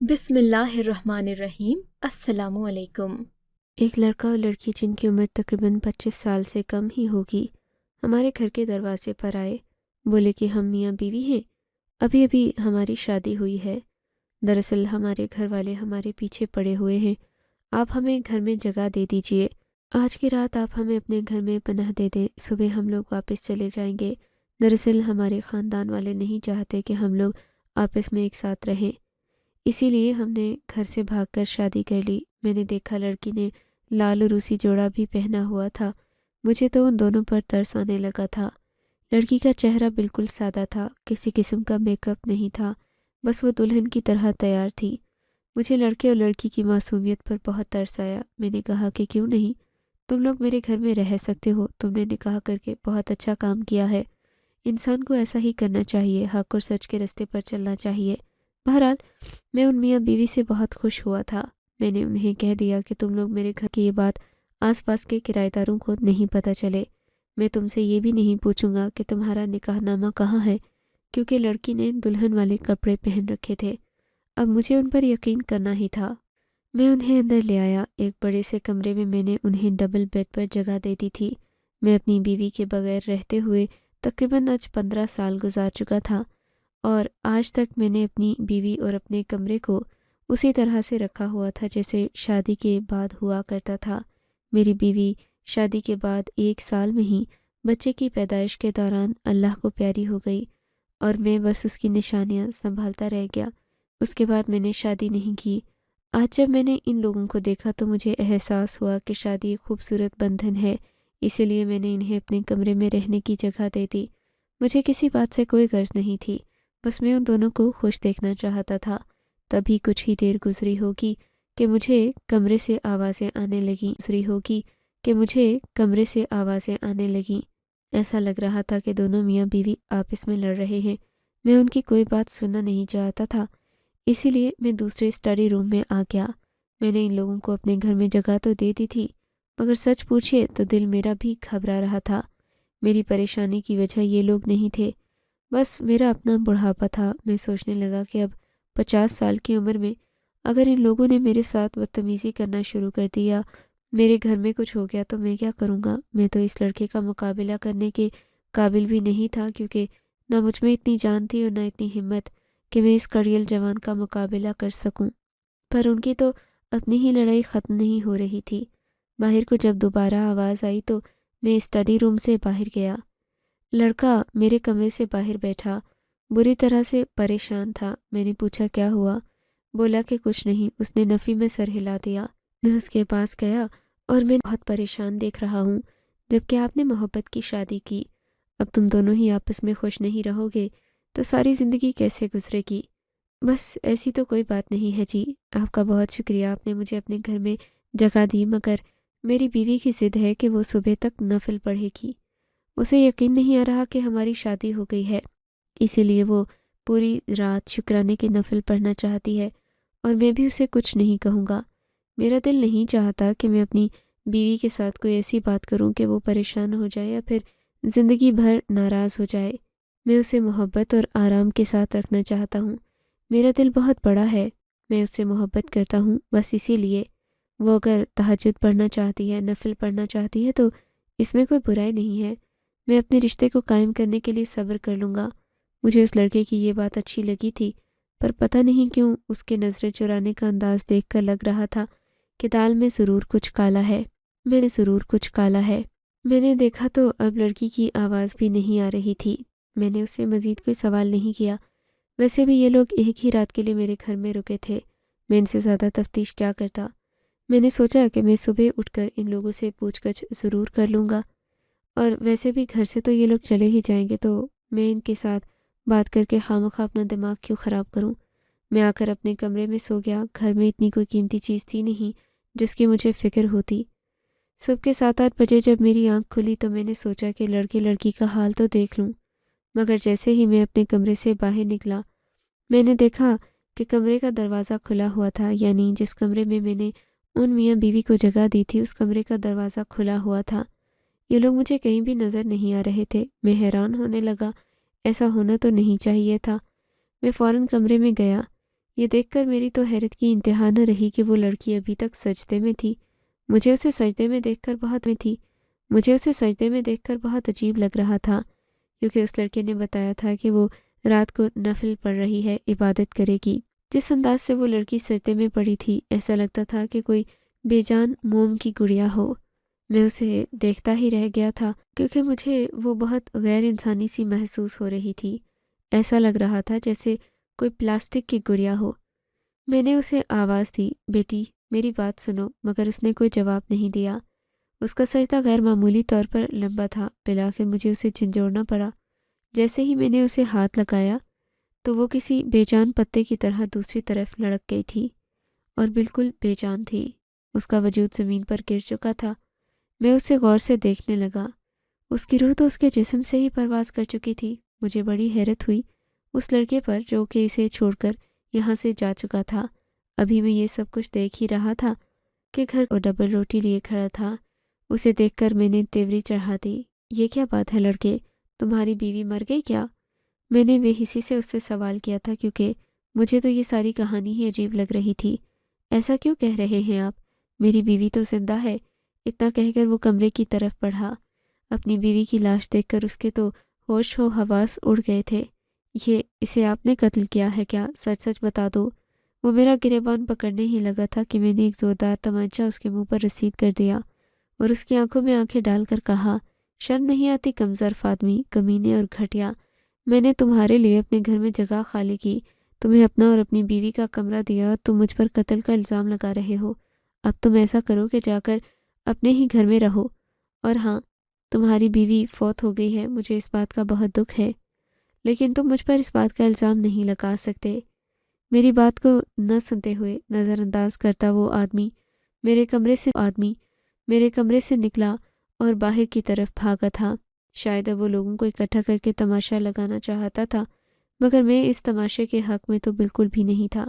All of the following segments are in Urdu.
بسم اللہ الرحمن الرحیم۔ السلام علیکم۔ ایک لڑکا اور لڑکی جن کی عمر تقریباً 25 سال سے کم ہی ہوگی ہمارے گھر کے دروازے پر آئے۔ بولے کہ ہم میاں بیوی ہیں، ابھی ابھی ہماری شادی ہوئی ہے۔ دراصل ہمارے گھر والے ہمارے پیچھے پڑے ہوئے ہیں، آپ ہمیں گھر میں جگہ دے دیجئے۔ آج کی رات آپ ہمیں اپنے گھر میں پناہ دے دیں، صبح ہم لوگ واپس چلے جائیں گے۔ دراصل ہمارے خاندان والے نہیں چاہتے کہ ہم لوگ آپس میں ایک ساتھ رہیں، اسی لیے ہم نے گھر سے بھاگ کر شادی کر لی۔ میں نے دیکھا لڑکی نے لال روسی جوڑا بھی پہنا ہوا تھا، مجھے تو ان دونوں پر ترس آنے لگا تھا۔ لڑکی کا چہرہ بالکل سادہ تھا، کسی قسم کا میک اپ نہیں تھا، بس وہ دلہن کی طرح تیار تھی۔ مجھے لڑکے اور لڑکی کی معصومیت پر بہت ترس آیا۔ میں نے کہا کہ کیوں نہیں، تم لوگ میرے گھر میں رہ سکتے ہو، تم نے نکاح کر کے بہت اچھا کام کیا ہے۔ انسان کو ایسا ہی کرنا چاہیے، حق اور سچ کے راستے پر چلنا چاہیے۔ بہرحال میں ان میاں بیوی سے بہت خوش ہوا تھا۔ میں نے انہیں کہہ دیا کہ تم لوگ میرے گھر کی یہ بات آس پاس کے کرایہ داروں کو نہیں پتہ چلے۔ میں تم سے یہ بھی نہیں پوچھوں گا کہ تمہارا نکاح نامہ کہاں ہے، کیونکہ لڑکی نے دلہن والے کپڑے پہن رکھے تھے۔ اب مجھے ان پر یقین کرنا ہی تھا۔ میں انہیں اندر لے آیا۔ ایک بڑے سے کمرے میں نے انہیں ڈبل بیڈ پر جگہ دے دی تھی۔ میں اپنی بیوی کے بغیر رہتے ہوئے تقریباً آج 15 سال گزار چکا تھا، اور آج تک میں نے اپنی بیوی اور اپنے کمرے کو اسی طرح سے رکھا ہوا تھا جیسے شادی کے بعد ہوا کرتا تھا۔ میری بیوی شادی کے بعد 1 سال میں ہی بچے کی پیدائش کے دوران اللہ کو پیاری ہو گئی، اور میں بس اس کی نشانیاں سنبھالتا رہ گیا۔ اس کے بعد میں نے شادی نہیں کی۔ آج جب میں نے ان لوگوں کو دیکھا تو مجھے احساس ہوا کہ شادی ایک خوبصورت بندھن ہے، اسی لیے میں نے انہیں اپنے کمرے میں رہنے کی جگہ دے دی۔ مجھے کسی بات سے کوئی غرض نہیں تھی، بس میں ان دونوں کو خوش دیکھنا چاہتا تھا۔ تبھی کچھ ہی دیر گزری ہوگی کہ مجھے کمرے سے آوازیں آنے لگیں۔ ایسا لگ رہا تھا کہ دونوں میاں بیوی آپس میں لڑ رہے ہیں۔ میں ان کی کوئی بات سننا نہیں چاہتا تھا، اسی لیے میں دوسرے اسٹڈی روم میں آ گیا۔ میں نے ان لوگوں کو اپنے گھر میں جگہ تو دے دی تھی، مگر سچ پوچھئے تو دل میرا بھی گھبرا رہا تھا۔ میری پریشانی کی وجہ یہ لوگ نہیں تھے، بس میرا اپنا بڑھاپا تھا۔ میں سوچنے لگا کہ اب 50 سال کی عمر میں اگر ان لوگوں نے میرے ساتھ بدتمیزی کرنا شروع کر دیا، میرے گھر میں کچھ ہو گیا تو میں کیا کروں گا؟ میں تو اس لڑکے کا مقابلہ کرنے کے قابل بھی نہیں تھا، کیونکہ نہ مجھ میں اتنی جان تھی اور نہ اتنی ہمت کہ میں اس کڑیل جوان کا مقابلہ کر سکوں۔ پر ان کی تو اپنی ہی لڑائی ختم نہیں ہو رہی تھی۔ باہر کو جب دوبارہ آواز آئی تو میں اسٹڈی روم سے باہر گیا۔ لڑکا میرے کمرے سے باہر بیٹھا بری طرح سے پریشان تھا۔ میں نے پوچھا کیا ہوا؟ بولا کہ کچھ نہیں۔ اس نے نفی میں سر ہلا دیا۔ میں اس کے پاس گیا اور میں بہت پریشان دیکھ رہا ہوں، جبکہ آپ نے محبت کی شادی کی۔ اب تم دونوں ہی آپس میں خوش نہیں رہو گے تو ساری زندگی کیسے گزرے گی؟ بس ایسی تو کوئی بات نہیں ہے جی، آپ کا بہت شکریہ، آپ نے مجھے اپنے گھر میں جگہ دی، مگر میری بیوی کی ضد ہے کہ وہ صبح تک نفل پڑھے گی۔ اسے یقین نہیں آ رہا کہ ہماری شادی ہو گئی ہے، اسی لیے وہ پوری رات شکرانے کے نفل پڑھنا چاہتی ہے، اور میں بھی اسے کچھ نہیں کہوں گا۔ میرا دل نہیں چاہتا کہ میں اپنی بیوی کے ساتھ کوئی ایسی بات کروں کہ وہ پریشان ہو جائے یا پھر زندگی بھر ناراض ہو جائے۔ میں اسے محبت اور آرام کے ساتھ رکھنا چاہتا ہوں۔ میرا دل بہت بڑا ہے، میں اس سے محبت کرتا ہوں، بس اسی لیے وہ اگر تہجد پڑھنا چاہتی ہے، نفل پڑھنا چاہتی ہے تو اس میں کوئی برائی نہیں ہے۔ میں اپنے رشتے کو قائم کرنے کے لیے صبر کر لوں گا۔ مجھے اس لڑکے کی یہ بات اچھی لگی تھی، پر پتہ نہیں کیوں اس کے نظریں چرانے کا انداز دیکھ کر لگ رہا تھا کہ دال میں ضرور کچھ کالا ہے۔ میں نے دیکھا تو اب لڑکی کی آواز بھی نہیں آ رہی تھی۔ میں نے اس سے مزید کوئی سوال نہیں کیا۔ ویسے بھی یہ لوگ ایک ہی رات کے لیے میرے گھر میں رکے تھے، میں ان سے زیادہ تفتیش کیا کرتا۔ میں نے سوچا کہ میں صبح اٹھ کر ان لوگوں سے پوچھ گچھ ضرور کر لوں گا، اور ویسے بھی گھر سے تو یہ لوگ چلے ہی جائیں گے، تو میں ان کے ساتھ بات کر کے خواہ اپنا دماغ کیوں خراب کروں۔ میں آ کر اپنے کمرے میں سو گیا۔ گھر میں اتنی کوئی قیمتی چیز تھی نہیں جس کی مجھے فکر ہوتی۔ صبح کے 7-8 بجے جب میری آنکھ کھلی تو میں نے سوچا کہ لڑکے لڑکی کا حال تو دیکھ لوں، مگر جیسے ہی میں اپنے کمرے سے باہر نکلا میں نے دیکھا کہ کمرے کا دروازہ کھلا ہوا تھا، یعنی جس کمرے میں میں نے ان میاں بیوی کو جگہ دی تھی اس کمرے کا دروازہ کھلا ہوا تھا۔ یہ لوگ مجھے کہیں بھی نظر نہیں آ رہے تھے۔ میں حیران ہونے لگا، ایسا ہونا تو نہیں چاہیے تھا۔ میں فوراً کمرے میں گیا۔ یہ دیکھ کر میری تو حیرت کی انتہا نہ رہی کہ وہ لڑکی ابھی تک سجدے میں تھی۔ مجھے اسے سجدے میں دیکھ کر بہت عجیب لگ رہا تھا، کیونکہ اس لڑکے نے بتایا تھا کہ وہ رات کو نفل پڑھ رہی ہے، عبادت کرے گی۔ جس انداز سے وہ لڑکی سجدے میں پڑی تھی، ایسا لگتا تھا کہ کوئی بے جان موم کی گڑیا ہو۔ میں اسے دیکھتا ہی رہ گیا تھا، کیونکہ مجھے وہ بہت غیر انسانی سی محسوس ہو رہی تھی۔ ایسا لگ رہا تھا جیسے کوئی پلاسٹک کی گڑیا ہو۔ میں نے اسے آواز دی، بیٹی میری بات سنو، مگر اس نے کوئی جواب نہیں دیا۔ اس کا سجدہ غیر معمولی طور پر لمبا تھا، بالآخر مجھے اسے جھنجھوڑنا پڑا۔ جیسے ہی میں نے اسے ہاتھ لگایا تو وہ کسی بے جان پتے کی طرح دوسری طرف لڑک گئی تھی اور بالکل بے جان تھی۔ اس کا وجود زمین پر گر چکا تھا۔ میں اسے غور سے دیکھنے لگا۔ اس کی روح تو اس کے جسم سے ہی پرواز کر چکی تھی۔ مجھے بڑی حیرت ہوئی اس لڑکے پر جو کہ اسے چھوڑ کر یہاں سے جا چکا تھا۔ ابھی میں یہ سب کچھ دیکھ ہی رہا تھا کہ گھر کو ڈبل روٹی لیے کھڑا تھا۔ اسے دیکھ کر میں نے تیوری چڑھا دی۔ یہ کیا بات ہے لڑکے، تمہاری بیوی مر گئی کیا؟ میں نے بے حسی سے اس سے سوال کیا تھا، کیونکہ مجھے تو یہ ساری کہانی ہی عجیب لگ رہی تھی۔ ایسا کیوں کہہ رہے ہیں آپ؟ میری بیوی تو زندہ ہے۔ اتنا کہہ کر وہ کمرے کی طرف بڑھا۔ اپنی بیوی کی لاش دیکھ کر اس کے تو ہوش و حواس اڑ گئے تھے۔ اسے آپ نے قتل کیا ہے کیا؟ سچ سچ بتا دو۔ وہ میرا گریبان پکڑنے ہی لگا تھا کہ میں نے ایک زوردار تمانچہ اس کے منہ پر رسید کر دیا اور اس کی آنکھوں میں آنکھیں ڈال کر کہا، شرم نہیں آتی کمظرف آدمی، کمینے اور گھٹیا۔ میں نے تمہارے لیے اپنے گھر میں جگہ خالی کی، تمہیں اپنا اور اپنی بیوی کا کمرہ دیا اور تم مجھ پر قتل کا الزام لگا رہے ہو۔ اب تم ایسا کرو کہ جا کر اپنے ہی گھر میں رہو۔ اور ہاں، تمہاری بیوی فوت ہو گئی ہے، مجھے اس بات کا بہت دکھ ہے، لیکن تم مجھ پر اس بات کا الزام نہیں لگا سکتے۔ میری بات کو نہ سنتے ہوئے نظر انداز کرتا وہ آدمی میرے کمرے سے نکلا اور باہر کی طرف بھاگا تھا۔ شاید اب وہ لوگوں کو اکٹھا کر کے تماشا لگانا چاہتا تھا، مگر میں اس تماشے کے حق میں تو بالکل بھی نہیں تھا۔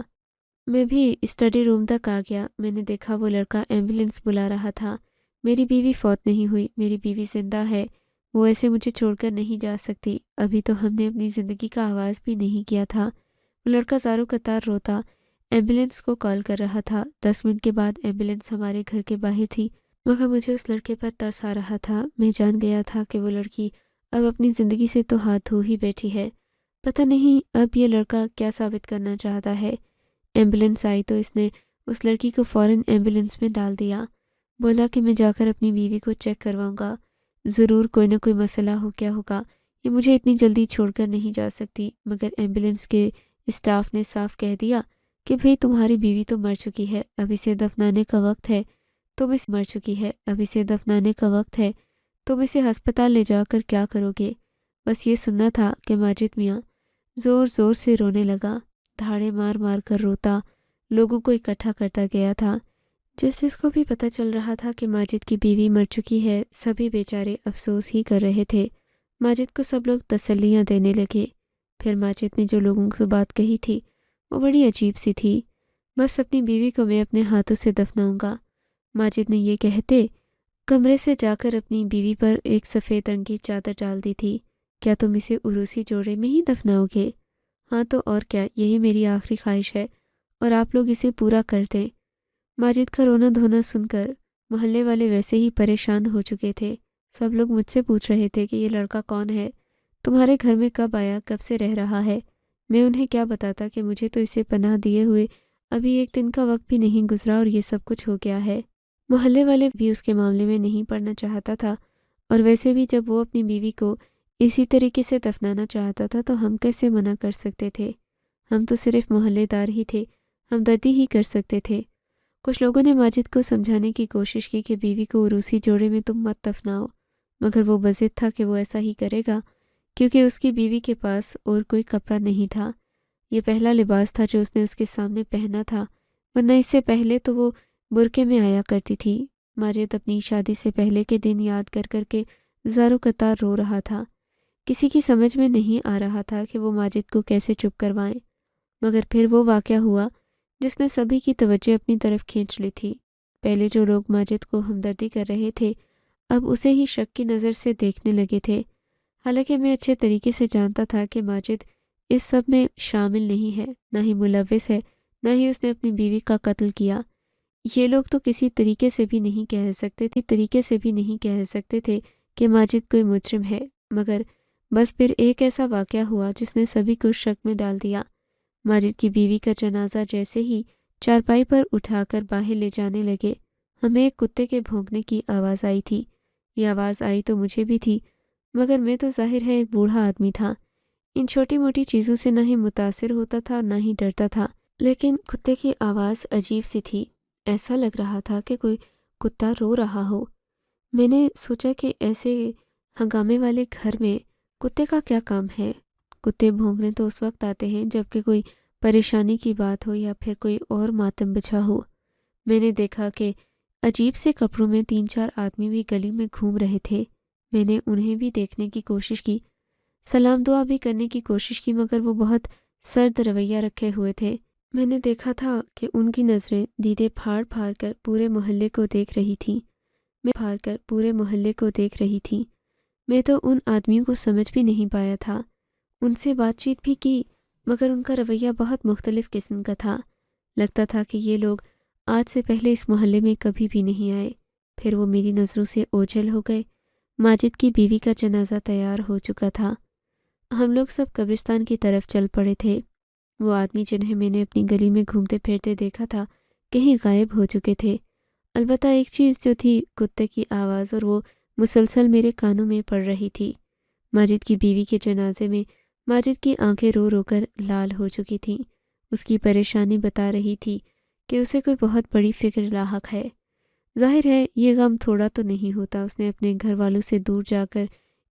میں بھی اسٹڈی روم تک آ گیا۔ میں نے دیکھا وہ لڑکا ایمبولینس بلا رہا تھا۔ میری بیوی فوت نہیں ہوئی، میری بیوی زندہ ہے۔ وہ ایسے مجھے چھوڑ کر نہیں جا سکتی۔ ابھی تو ہم نے اپنی زندگی کا آغاز بھی نہیں کیا تھا۔ وہ لڑکا زاروں قطار روتا ایمبولینس کو کال کر رہا تھا۔ 10 منٹ کے بعد ایمبولینس ہمارے گھر کے باہر تھی، مگر مجھے اس لڑکے پر ترس آ رہا تھا۔ میں جان گیا تھا کہ وہ لڑکی اب اپنی زندگی سے تو ہاتھ دھو ہی بیٹھی ہے۔ پتہ نہیں اب یہ لڑکا کیا ثابت کرنا چاہتا ہے۔ ایمبولینس آئی تو اس نے اس لڑکی کو فوراً ایمبولینس میں ڈال دیا۔ بولا کہ میں جا کر اپنی بیوی کو چیک کرواؤں گا، ضرور کوئی نہ کوئی مسئلہ ہو کیا ہوگا، یہ مجھے اتنی جلدی چھوڑ کر نہیں جا سکتی۔ مگر ایمبولینس کے اسٹاف نے صاف کہہ دیا کہ بھئی تمہاری بیوی تو مر چکی ہے، اب اسے دفنانے کا وقت ہے، تم اسے ہسپتال لے جا کر کیا کرو گے؟ بس یہ سننا تھا کہ ماجد میاں زور زور سے رونے لگا، دھاڑے مار مار کر روتا، لوگوں کو اکٹھا کرتا گیا تھا۔ جس کو بھی پتہ چل رہا تھا کہ ماجد کی بیوی مر چکی ہے، سبھی بیچارے افسوس ہی کر رہے تھے۔ ماجد کو سب لوگ تسلیاں دینے لگے۔ پھر ماجد نے جو لوگوں سے بات کہی تھی وہ بڑی عجیب سی تھی، بس اپنی بیوی کو میں اپنے ہاتھوں سے دفناؤں گا۔ ماجد نے یہ کہتے کمرے سے جا کر اپنی بیوی پر ایک سفید رنگ کی چادر ڈال دی تھی۔ کیا تم اسے عروسی جوڑے میں ہی دفناؤ گے؟ ہاں تو اور کیا، یہی میری آخری خواہش ہے اور آپ لوگ اسے پورا کر دیں۔ ماجد کا رونا دھونا سن کر محلے والے ویسے ہی پریشان ہو چکے تھے۔ سب لوگ مجھ سے پوچھ رہے تھے کہ یہ لڑکا کون ہے، تمہارے گھر میں کب آیا، کب سے رہ رہا ہے۔ میں انہیں کیا بتاتا کہ مجھے تو اسے پناہ دیے ہوئے ابھی ایک دن کا وقت بھی نہیں گزرا اور یہ سب کچھ ہو گیا ہے۔ محلے والے بھی اس کے معاملے میں نہیں پڑنا چاہتا تھا، اور ویسے بھی جب وہ اپنی بیوی کو اسی طریقے سے دفنانا چاہتا تھا تو ہم کیسے منع کر سکتے تھے؟ ہم تو صرف محلے دار ہی تھے، ہمدردی ہی کر سکتے تھے۔ کچھ لوگوں نے ماجد کو سمجھانے کی کوشش کی کہ بیوی کو عروسی جوڑے میں تم مت دفناؤ، مگر وہ بضد تھا کہ وہ ایسا ہی کرے گا، کیونکہ اس کی بیوی کے پاس اور کوئی کپڑا نہیں تھا۔ یہ پہلا لباس تھا جو اس نے اس کے سامنے پہنا تھا، ورنہ اس سے پہلے تو وہ برقعے میں آیا کرتی تھی۔ ماجد اپنی شادی سے پہلے کے دن یاد کر کر کے زاروں قطار رو رہا تھا۔ کسی کی سمجھ میں نہیں آ رہا تھا کہ وہ ماجد کو کیسے چپ کروائیں، مگر پھر وہ واقعہ ہوا جس نے سبھی کی توجہ اپنی طرف کھینچ لی تھی۔ پہلے جو لوگ ماجد کو ہمدردی کر رہے تھے اب اسے ہی شک کی نظر سے دیکھنے لگے تھے، حالانکہ میں اچھے طریقے سے جانتا تھا کہ ماجد اس سب میں شامل نہیں ہے، نہ ہی ملوث ہے، نہ ہی اس نے اپنی بیوی کا قتل کیا۔ یہ لوگ تو کسی طریقے سے بھی نہیں کہہ سکتے تھے کہ ماجد کوئی مجرم ہے، مگر بس پھر ایک ایسا واقعہ ہوا جس نے سبھی کو شک میں ڈال دیا۔ ماجد کی بیوی کا جنازہ جیسے ہی چارپائی پر اٹھا کر باہر لے جانے لگے، ہمیں ایک کتے کے بھونکنے کی آواز آئی تھی۔ یہ آواز آئی تو مجھے بھی تھی، مگر میں تو ظاہر ہے ایک بوڑھا آدمی تھا، ان چھوٹی موٹی چیزوں سے نہ ہی متاثر ہوتا تھا نہ ہی ڈرتا تھا، لیکن کتے کی آواز عجیب سی تھی، ایسا لگ رہا تھا کہ کوئی کتا رو رہا ہو۔ میں نے سوچا کہ ایسے ہنگامے والے گھر میں کتے کا کیا کام ہے؟ کتے بھونکنے تو اس وقت آتے ہیں جب کہ کوئی پریشانی کی بات ہو یا پھر کوئی اور ماتم بچھا ہو۔ میں نے دیکھا کہ عجیب سے کپڑوں میں 3-4 آدمی بھی گلی میں گھوم رہے تھے۔ میں نے انہیں بھی دیکھنے کی کوشش کی، سلام دعا بھی کرنے کی کوشش کی، مگر وہ بہت سرد رویہ رکھے ہوئے تھے۔ میں نے دیکھا تھا کہ ان کی نظریں دیدے پھاڑ پھاڑ کر پورے محلے کو دیکھ رہی تھیں۔ میں تو ان آدمیوں کو سمجھ بھی نہیں پایا تھا، ان سے بات چیت بھی کی، مگر ان کا رویہ بہت مختلف قسم کا تھا۔ لگتا تھا کہ یہ لوگ آج سے پہلے اس محلے میں کبھی بھی نہیں آئے۔ پھر وہ میری نظروں سے اوجھل ہو گئے۔ ماجد کی بیوی کا جنازہ تیار ہو چکا تھا۔ ہم لوگ سب قبرستان کی طرف چل پڑے تھے۔ وہ آدمی جنہیں میں نے اپنی گلی میں گھومتے پھرتے دیکھا تھا کہیں غائب ہو چکے تھے۔ البتہ ایک چیز جو تھی، کتے کی آواز، اور وہ مسلسل میرے کانوں میں پڑ رہی تھی۔ ماجد کی بیوی کے جنازے میں ماجد کی آنکھیں رو رو کر لال ہو چکی تھیں۔ اس کی پریشانی بتا رہی تھی کہ اسے کوئی بہت بڑی فکر لاحق ہے۔ ظاہر ہے یہ غم تھوڑا تو نہیں ہوتا، اس نے اپنے گھر والوں سے دور جا کر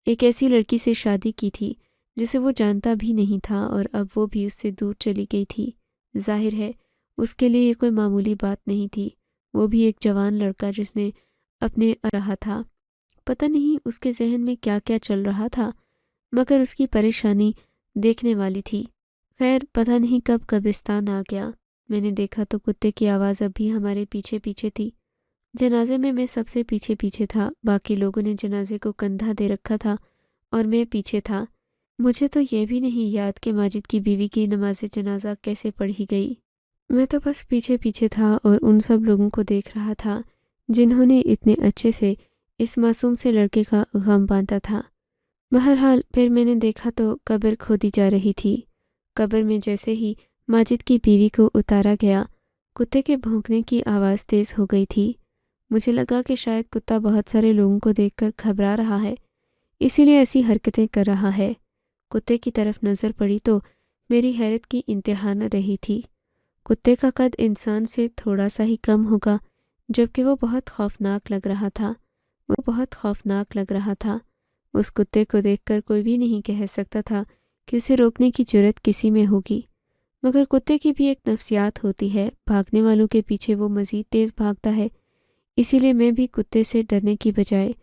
ایک ایسی لڑکی سے شادی کی تھی جسے وہ جانتا بھی نہیں تھا، اور اب وہ بھی اس سے دور چلی گئی تھی۔ ظاہر ہے اس کے لیے یہ کوئی معمولی بات نہیں تھی، وہ بھی ایک جوان لڑکا جس نے اپنے رہا تھا۔ پتہ نہیں اس کے ذہن میں کیا کیا چل رہا تھا، مگر اس کی پریشانی دیکھنے والی تھی۔ خیر پتہ نہیں کب قبرستان آ گیا۔ میں نے دیکھا تو کتے کی آواز اب بھی ہمارے پیچھے پیچھے تھی۔ جنازے میں سب سے پیچھے تھا، باقی لوگوں نے جنازے کو کندھا دے رکھا تھا اور میں پیچھے تھا۔ مجھے تو یہ بھی نہیں یاد کہ ماجد کی بیوی کی نماز جنازہ کیسے پڑھی گئی۔ میں تو بس پیچھے تھا اور ان سب لوگوں کو دیکھ رہا تھا جنہوں نے اتنے اچھے سے اس معصوم سے لڑکے کا غم بانٹا تھا۔ بہرحال پھر میں نے دیکھا تو قبر کھودی جا رہی تھی۔ قبر میں جیسے ہی ماجد کی بیوی کو اتارا گیا، کتے کے بھونکنے کی آواز تیز ہو گئی تھی۔ مجھے لگا کہ شاید کتا بہت سارے لوگوں کو دیکھ کر گھبرا رہا ہے، اسی لیے ایسی حرکتیں کر رہا ہے۔ کتے کی طرف نظر پڑی تو میری حیرت کی انتہا نہ رہی تھی۔ کتے کا قد انسان سے تھوڑا سا ہی کم ہوگا، جبکہ وہ بہت خوفناک لگ رہا تھا۔ اس کتے کو دیکھ کر کوئی بھی نہیں کہہ سکتا تھا کہ اسے روکنے کی جرأت کسی میں ہوگی، مگر کتے کی بھی ایک نفسیات ہوتی ہے، بھاگنے والوں کے پیچھے وہ مزید تیز بھاگتا ہے۔ اسی لیے میں بھی کتے سے ڈرنے کی بجائے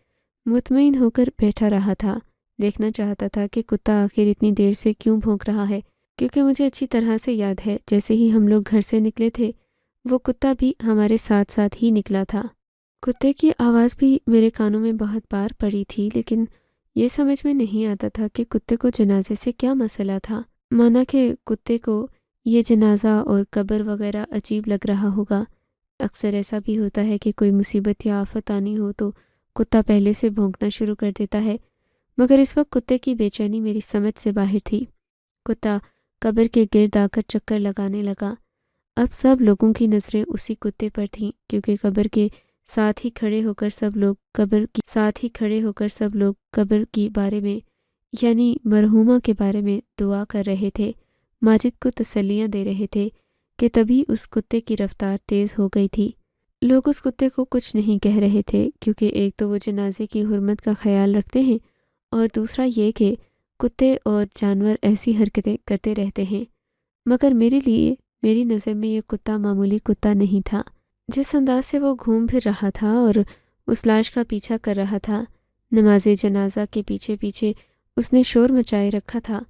مطمئن ہو کر بیٹھا رہا تھا، دیکھنا چاہتا تھا کہ کتا آخر اتنی دیر سے کیوں بھونک رہا ہے، کیونکہ مجھے اچھی طرح سے یاد ہے جیسے ہی ہم لوگ گھر سے نکلے تھے وہ کتا بھی ہمارے ساتھ ساتھ ہی نکلا تھا۔ کتے کی آواز بھی میرے کانوں میں بہت بار پڑی تھی، لیکن یہ سمجھ میں نہیں آتا تھا کہ کتے کو جنازے سے کیا مسئلہ تھا، مانا کہ کتے کو یہ جنازہ اور قبر وغیرہ عجیب لگ رہا ہوگا۔ اکثر ایسا بھی ہوتا ہے کہ کوئی مصیبت یا آفت آنی ہو تو کتا پہلے سے بھونکنا شروع کر دیتا ہے، مگر اس وقت کتے کی بے چینی میری سمجھ سے باہر تھی۔ کتا قبر کے گرد آ کر چکر لگانے لگا۔ اب سب لوگوں کی نظریں اسی کتے پر تھیں، کیونکہ قبر کے ساتھ ہی کھڑے ہو کر سب لوگ قبر کی بارے میں، یعنی مرحومہ کے بارے میں دعا کر رہے تھے، ماجد کو تسلیاں دے رہے تھے کہ تبھی اس کتے کی رفتار تیز ہو گئی تھی۔ لوگ اس کتے کو کچھ نہیں کہہ رہے تھے، کیونکہ ایک تو وہ جنازے کی حرمت کا خیال رکھتے ہیں، اور دوسرا یہ کہ کتے اور جانور ایسی حرکتیں کرتے رہتے ہیں، مگر میری نظر میں یہ کتا معمولی کتا نہیں تھا۔ جس انداز سے وہ گھوم پھر رہا تھا اور اس لاش کا پیچھا کر رہا تھا، نماز جنازہ کے پیچھے پیچھے اس نے شور مچائے رکھا تھا،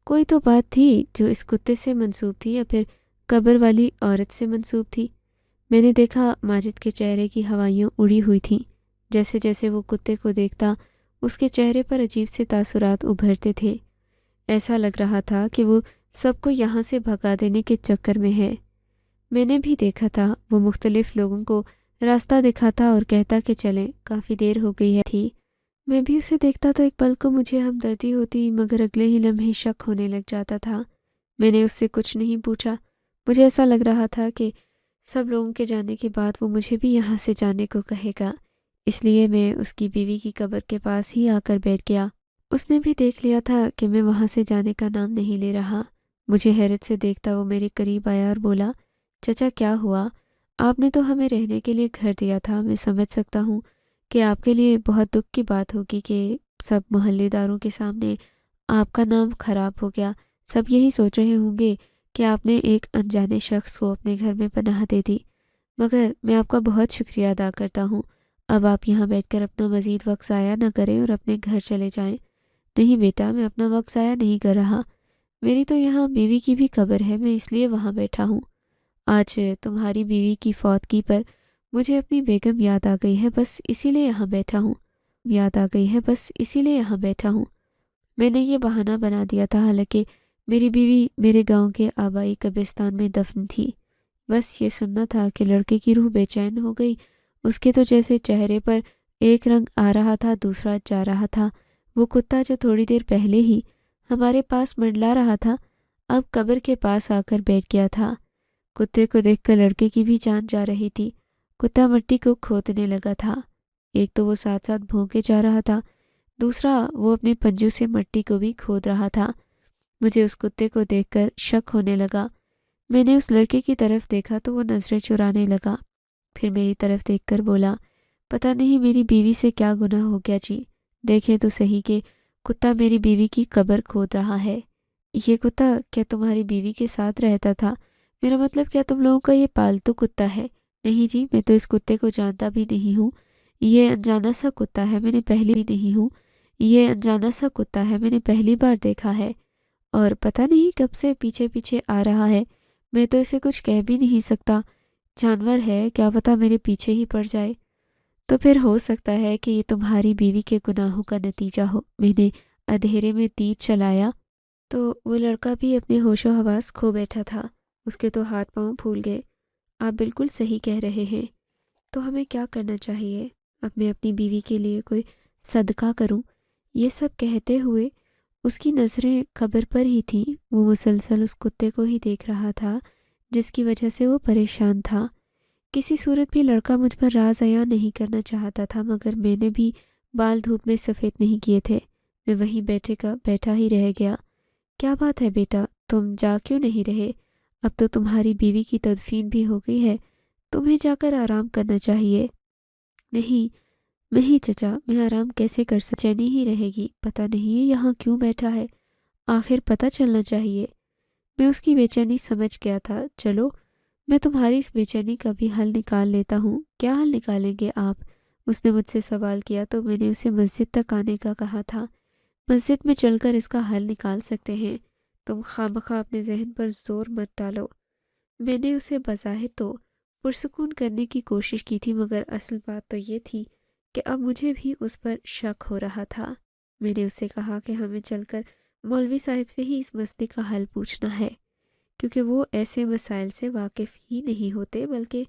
کوئی تو بات تھی جو اس کتے سے منسوب تھی یا پھر قبر والی عورت سے منسوب تھی۔ میں نے دیکھا ماجد کے چہرے کی ہوائیاں اڑی ہوئی تھیں، جیسے جیسے وہ کتے کو دیکھتا اس کے چہرے پر عجیب سے تاثرات ابھرتے تھے۔ ایسا لگ رہا تھا کہ وہ سب کو یہاں سے بھگا دینے کے چکر میں ہے۔ میں نے بھی دیکھا تھا، وہ مختلف لوگوں کو راستہ دکھاتا اور کہتا کہ چلیں، کافی دیر ہو گئی ہے تھی۔ میں بھی اسے دیکھتا تو ایک پل کو مجھے ہمدردی ہوتی، مگر اگلے ہی لمحے شک ہونے لگ جاتا تھا۔ میں نے اس سے کچھ نہیں پوچھا، مجھے ایسا لگ رہا تھا کہ سب لوگوں کے جانے کے بعد وہ مجھے بھی یہاں سے جانے کو کہے گا، اس لیے میں اس کی بیوی کی قبر کے پاس ہی آ کر بیٹھ گیا۔ اس نے بھی دیکھ لیا تھا کہ میں وہاں سے جانے کا نام نہیں لے رہا۔ مجھے حیرت سے دیکھتا وہ میرے قریب آیا اور بولا، چچا کیا ہوا؟ آپ نے تو ہمیں رہنے کے لیے گھر دیا تھا، میں سمجھ سکتا ہوں کہ آپ کے لیے بہت دکھ کی بات ہوگی کہ سب محلے داروں کے سامنے آپ کا نام خراب ہو گیا۔ سب یہی سوچ رہے ہوں گے کہ آپ نے ایک انجانے شخص کو اپنے گھر میں پناہ دے دی، مگر میں آپ کا بہت شکریہ ادا کرتا ہوں۔ اب آپ یہاں بیٹھ کر اپنا مزید وقت ضائع نہ کریں اور اپنے گھر چلے جائیں۔ نہیں بیٹا، میں اپنا وقت ضائع نہیں کر رہا، میری تو یہاں بیوی کی بھی قبر ہے، میں اس لیے وہاں بیٹھا ہوں۔ آج تمہاری بیوی کی فوتگی پر مجھے اپنی بیگم یاد آ گئی ہے، بس اسی لیے یہاں بیٹھا ہوں، میں نے یہ بہانہ بنا دیا تھا، حالانکہ میری بیوی میرے گاؤں کے آبائی قبرستان میں دفن تھی۔ بس یہ سننا تھا کہ لڑکے کی روح بے چین ہو گئی، اس کے تو جیسے چہرے پر ایک رنگ آ رہا تھا دوسرا جا رہا تھا۔ وہ کتا جو تھوڑی دیر پہلے ہی ہمارے پاس منڈلا رہا تھا، اب قبر کے پاس آ کر بیٹھ گیا تھا۔ کتے کو دیکھ کر لڑکے کی بھی جان جا رہی تھی۔ کتا مٹی کو کھودنے لگا تھا، ایک تو وہ ساتھ ساتھ بھونکے جا رہا تھا، دوسرا وہ اپنے پنجوں سے مٹی کو بھی کھود رہا تھا۔ مجھے اس کتے کو دیکھ کر شک ہونے لگا۔ میں نے اس لڑکے کی طرف دیکھا تو وہ نظریں چرانے لگا، پھر میری طرف دیکھ کر بولا، پتہ نہیں میری بیوی سے کیا گناہ ہو گیا جی، دیکھیں تو صحیح کہ کتا میری بیوی کی قبر کھود رہا ہے۔ یہ کتا کیا تمہاری بیوی کے ساتھ رہتا تھا؟ میرا مطلب کیا تم لوگوں کا یہ پالتو کتا ہے؟ نہیں جی، میں تو اس کتے کو جانتا بھی نہیں ہوں، یہ انجانا سا کتا ہے، میں نے پہلی بار دیکھا ہے، اور پتہ نہیں کب سے پیچھے پیچھے آ رہا ہے۔ میں تو اسے کچھ کہہ بھی نہیں سکتا، جانور ہے، کیا پتہ میرے پیچھے ہی پڑ جائے۔ تو پھر ہو سکتا ہے کہ یہ تمہاری بیوی کے گناہوں کا نتیجہ ہو۔ میں نے اندھیرے میں تیر چلایا تو وہ لڑکا بھی اپنے ہوش و حواس کھو بیٹھا تھا، اس کے تو ہاتھ پاؤں پھول گئے۔ آپ بالکل صحیح کہہ رہے ہیں، تو ہمیں کیا کرنا چاہیے؟ اب میں اپنی بیوی کے لیے کوئی صدقہ کروں؟ یہ سب کہتے ہوئے اس کی نظریں قبر پر ہی تھیں، وہ مسلسل اس کتے کو ہی دیکھ رہا تھا جس کی وجہ سے وہ پریشان تھا۔ کسی صورت بھی لڑکا مجھ پر راز عیاں نہیں کرنا چاہتا تھا، مگر میں نے بھی بال دھوپ میں سفید نہیں کیے تھے۔ میں وہیں بیٹھا ہی رہ گیا۔ کیا بات ہے بیٹا، تم جا کیوں نہیں رہے؟ اب تو تمہاری بیوی کی تدفین بھی ہو گئی ہے، تمہیں جا کر آرام کرنا چاہیے۔ نہیں چچا، میں آرام کیسے کر سکتا؟ چینی ہی رہے گی، پتہ نہیں یہ یہاں کیوں بیٹھا ہے، آخر پتہ چلنا چاہیے۔ میں اس کی بے چینی سمجھ گیا تھا۔ چلو میں تمہاری اس بے چینی کا بھی حل نکال لیتا ہوں۔ کیا حل نکالیں گے آپ؟ اس نے مجھ سے سوال کیا تو میں نے اسے مسجد تک آنے کا کہا تھا۔ مسجد میں چل کر اس کا حل نکال سکتے ہیں، تم خواہ اپنے ذہن پر زور مت ڈالو۔ میں نے اسے بظاہر تو پرسکون کرنے کی کوشش کی تھی، مگر اصل بات تو یہ تھی کہ اب مجھے بھی اس پر شک ہو رہا تھا۔ میں نے اسے کہا کہ ہمیں چل کر مولوی صاحب سے ہی اس مسئلے کا حل پوچھنا ہے، کیونکہ وہ ایسے مسائل سے واقف ہی نہیں ہوتے، بلکہ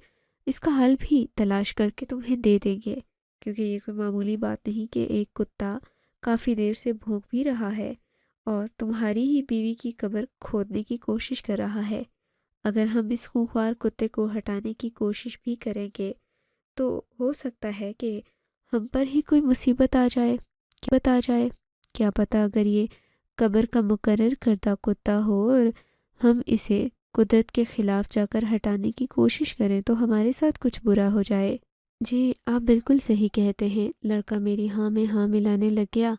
اس کا حل بھی تلاش کر کے تمہیں دے دیں گے، کیونکہ یہ کوئی معمولی بات نہیں کہ ایک کتا کافی دیر سے بھونک بھی رہا ہے اور تمہاری ہی بیوی کی قبر کھودنے کی کوشش کر رہا ہے۔ اگر ہم اس خونخوار کتے کو ہٹانے کی کوشش بھی کریں گے تو ہو سکتا ہے کہ ہم پر ہی کوئی مصیبت آ جائے۔ کیا پتہ اگر یہ قبر کا مقرر کردہ کتا ہو اور ہم اسے قدرت کے خلاف جا کر ہٹانے کی کوشش کریں تو ہمارے ساتھ کچھ برا ہو جائے۔ جی آپ بالکل صحیح کہتے ہیں، لڑکا میری ہاں میں ہاں ملانے لگ گیا۔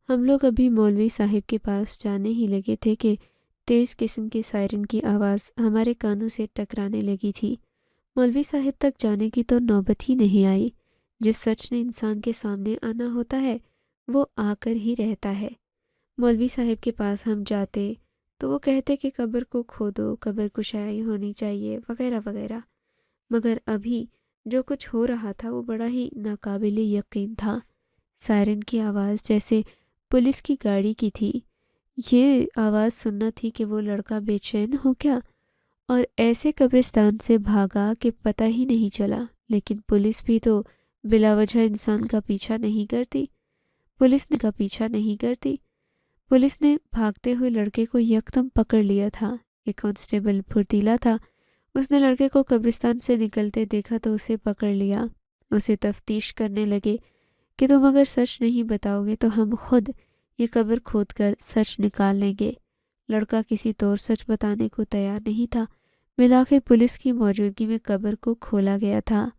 ہم لوگ ابھی مولوی صاحب کے پاس جانے ہی لگے تھے کہ تیز قسم کے سائرن کی آواز ہمارے کانوں سے ٹکرانے لگی تھی۔ مولوی صاحب تک جانے کی تو نوبت ہی نہیں آئی۔ جس سچ نے انسان کے سامنے آنا ہوتا ہے وہ آ کر ہی رہتا ہے۔ مولوی صاحب کے پاس ہم جاتے تو وہ کہتے کہ قبر کو کھودو، قبر کشائی ہونی چاہیے وغیرہ وغیرہ، مگر ابھی جو کچھ ہو رہا تھا وہ بڑا ہی ناقابل یقین تھا۔ سائرن کی آواز جیسے پولیس کی گاڑی کی تھی۔ یہ آواز سننا تھی کہ وہ لڑکا بے چین ہو گیا اور ایسے قبرستان سے بھاگا کہ پتہ ہی نہیں چلا۔ لیکن پولیس بھی تو بلا وجہ انسان کا پیچھا نہیں کرتی۔ پولیس نے بھاگتے ہوئے لڑکے کو یکدم پکڑ لیا تھا۔ ایک کانسٹیبل پھرتیلا تھا، اس نے لڑکے کو قبرستان سے نکلتے دیکھا تو اسے پکڑ لیا۔ اسے تفتیش کرنے لگے کہ تم اگر سچ نہیں بتاؤ گے تو ہم خود یہ قبر کھود کر سچ نکال لیں گے۔ لڑکا کسی طور سچ بتانے کو تیار نہیں تھا۔ بالآخر پولیس کی موجودگی میں قبر کو کھولا گیا تھا۔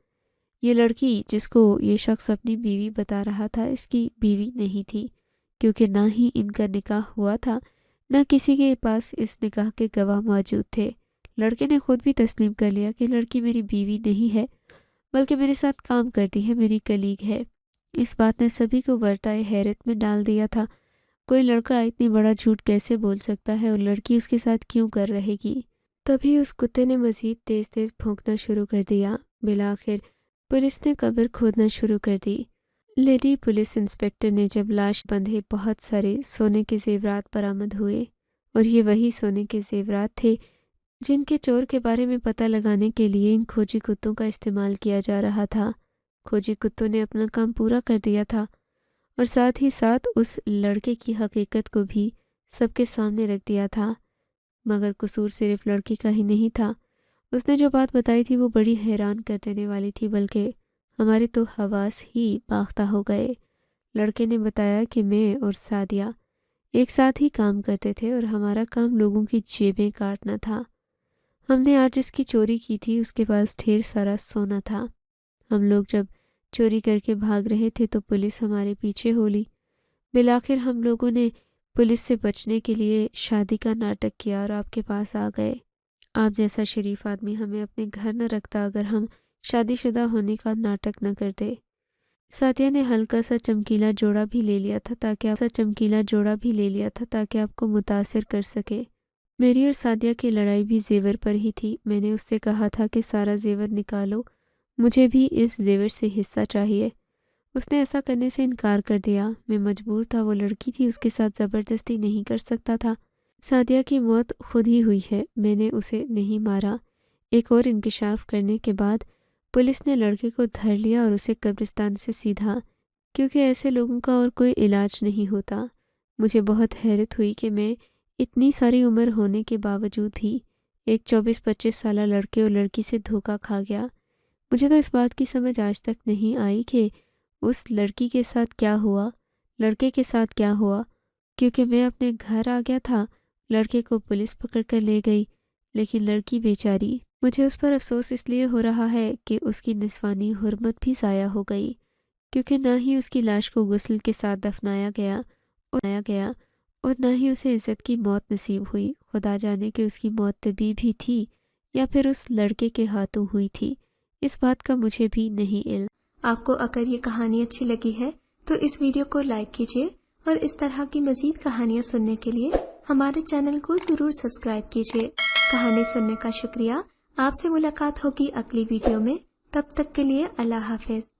یہ لڑکی جس کو یہ شخص اپنی بیوی بتا رہا تھا، اس کی بیوی نہیں تھی، کیونکہ نہ ہی ان کا نکاح ہوا تھا، نہ کسی کے پاس اس نکاح کے گواہ موجود تھے۔ لڑکے نے خود بھی تسلیم کر لیا کہ لڑکی میری بیوی نہیں ہے، بلکہ میرے ساتھ کام کرتی ہے، میری کلیگ ہے۔ اس بات نے سبھی کو ورطۂ حیرت میں ڈال دیا تھا۔ کوئی لڑکا اتنی بڑا جھوٹ کیسے بول سکتا ہے اور لڑکی اس کے ساتھ کیوں کر رہے گی؟ تبھی اس کتے نے مزید تیز تیز بھونکنا شروع کر دیا۔ بالآخر پولیس نے قبر کھودنا شروع کر دی۔ لیڈی پولیس انسپکٹر نے جب لاش بندھے بہت سارے سونے کے زیورات برآمد ہوئے، اور یہ وہی سونے کے زیورات تھے جن کے چور کے بارے میں پتہ لگانے کے لیے ان کھوجی کتوں کا استعمال کیا جا رہا تھا۔ کھوجی کتوں نے اپنا کام پورا کر دیا تھا اور ساتھ ہی ساتھ اس لڑکے کی حقیقت کو بھی سب کے سامنے رکھ دیا تھا۔ مگر قصور صرف لڑکی کا ہی نہیں تھا۔ اس نے جو بات بتائی تھی وہ بڑی حیران کر دینے والی تھی، بلکہ ہمارے تو حواس ہی باختہ ہو گئے۔ لڑکے نے بتایا کہ میں اور سعدیہ ایک ساتھ ہی کام کرتے تھے اور ہمارا کام لوگوں کی جیبیں کاٹنا تھا۔ ہم نے آج جس کی چوری کی تھی اس کے پاس ڈھیر سارا سونا تھا۔ ہم لوگ جب چوری کر کے بھاگ رہے تھے تو پولیس ہمارے پیچھے ہو لی۔ بالآخر ہم لوگوں نے پولیس سے بچنے کے لیے شادی کا ناٹک کیا اور آپ کے پاس آ گئے۔ آپ جیسا شریف آدمی ہمیں اپنے گھر نہ رکھتا اگر ہم شادی شدہ ہونے کا ناٹک نہ کرتے۔ سعدیہ نے ہلکا سا چمکیلا جوڑا بھی لے لیا تھا تاکہ آپ کو متاثر کر سکے۔ میری اور سعدیہ کی لڑائی بھی زیور پر ہی تھی۔ میں نے اس سے کہا تھا کہ سارا زیور نکالو، مجھے بھی اس زیور سے حصہ چاہیے۔ اس نے ایسا کرنے سے انکار کر دیا۔ میں مجبور تھا، وہ لڑکی تھی، اس کے ساتھ زبردستی نہیں کر سکتا تھا۔ سعدیہ کی موت خود ہی ہوئی ہے، میں نے اسے نہیں مارا۔ ایک اور انکشاف کرنے کے بعد پولیس نے لڑکے کو دھر لیا اور اسے قبرستان سے سیدھا، کیونکہ ایسے لوگوں کا اور کوئی علاج نہیں ہوتا۔ مجھے بہت حیرت ہوئی کہ میں اتنی ساری عمر ہونے کے باوجود بھی ایک 24-25 سالہ لڑکے اور لڑکی سے دھوکہ کھا گیا۔ مجھے تو اس بات کی سمجھ آج تک نہیں آئی کہ اس لڑکی کے ساتھ کیا ہوا، لڑکے کے ساتھ کیا ہوا، کیونکہ میں اپنے گھر آ گیا تھا، لڑکے کو پولیس پکڑ کر لے گئی، لیکن لڑکی بیچاری، مجھے اس پر افسوس اس لیے ہو رہا ہے کہ اس کی نسوانی حرمت بھی ضائع ہو گئی، کیونکہ نہ ہی اس کی لاش کو غسل کے ساتھ دفنایا گیا اور نہ ہی اسے عزت کی موت نصیب ہوئی۔ خدا جانے کہ اس کی موت طبی بھی تھی یا پھر اس لڑکے کے ہاتھوں ہوئی تھی، اس بات کا مجھے بھی نہیں علم۔ آپ کو اگر یہ کہانی اچھی لگی ہے تو اس ویڈیو کو لائک کیجیے اور اس طرح کی مزید کہانیاں سننے کے لیے ہمارے چینل کو ضرور سبسکرائب کیجیے۔ کہانی سننے کا شکریہ۔ آپ سے ملاقات ہوگی اگلی ویڈیو میں، تب تک کے لیے اللہ حافظ۔